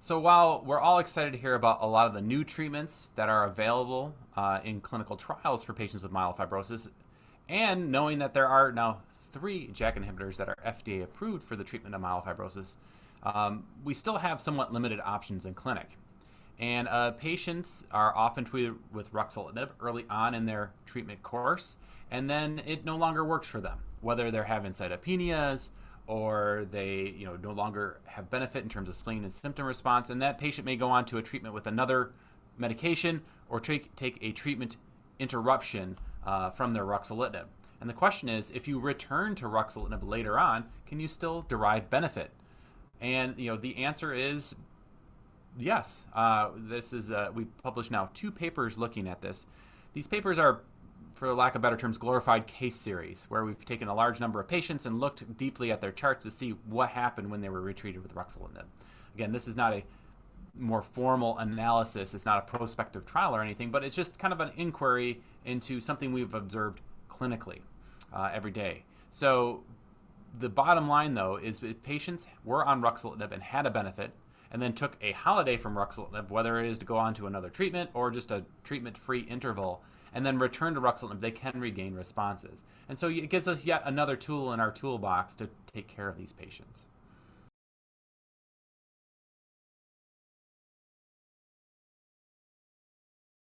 So while we're all excited to hear about a lot of the new treatments that are available in clinical trials for patients with myelofibrosis, and knowing that there are now 3 JAK inhibitors that are FDA approved for the treatment of myelofibrosis, we still have somewhat limited options in clinic. And patients are often treated with ruxolitinib early on in their treatment course, and then it no longer works for them, whether they're having cytopenias or they no longer have benefit in terms of spleen and symptom response, and that patient may go on to a treatment with another medication or take a treatment interruption from their ruxolitinib. And the question is, if you return to ruxolitinib later on, can you still derive benefit? And the answer is yes. We've published now 2 papers looking at this. These papers are, for lack of better terms, glorified case series, where we've taken a large number of patients and looked deeply at their charts to see what happened when they were retreated with ruxolitinib. Again, this is not a more formal analysis. It's not a prospective trial or anything, but it's just kind of an inquiry into something we've observed clinically every day. So the bottom line, though, is if patients were on ruxolitinib and had a benefit, and then took a holiday from ruxolitinib, whether it is to go on to another treatment or just a treatment-free interval, and then return to ruxolitinib, they can regain responses. And so it gives us yet another tool in our toolbox to take care of these patients.